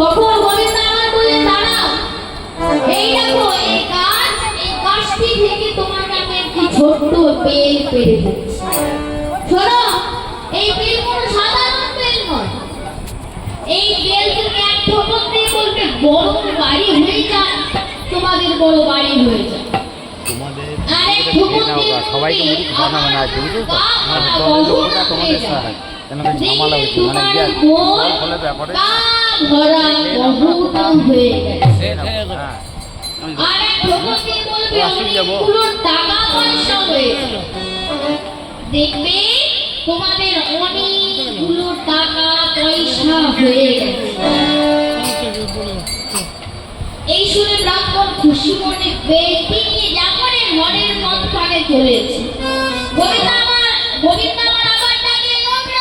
তখন গোবিন্দ আমার বলে দাঁড়াও, এই দেখো এই গাছটি থেকে তোমার কাছে একটি ছোট্ট বেল পেড়ে দিচ্ছি। শোনো, এই বেল কোনো সাধারণ বেল নয়। এই বেল তুমি এক ঠোকর দিয়ে বলবে বড় বাড়ি হয়ে যায়, তোমাদের বড় বাড়ি হয়ে যায়। আর এক ঠোকর দিয়ে সবাইকে বানানো না বুঝছো তো, মানে লোকটা তোমাদের সাথে কেন ঝামেলা হচ্ছে, মানে যে ফলে ব্যাপারে ভরা বহুত হয়ে গেছে। আর এক ঠোকর দিয়ে বলবে অনেকগুলো টাকা পয়সা হয়ে গেল, দেখবে তোমাদের অনেকগুলো টাকা পয়সা হয়ে গেছে। এই শুনে ব্রাহ্মণ খুশি মনে বেটি নিয়ে যাপনের মনের পথ পানে চলেছে। গোবিন্দ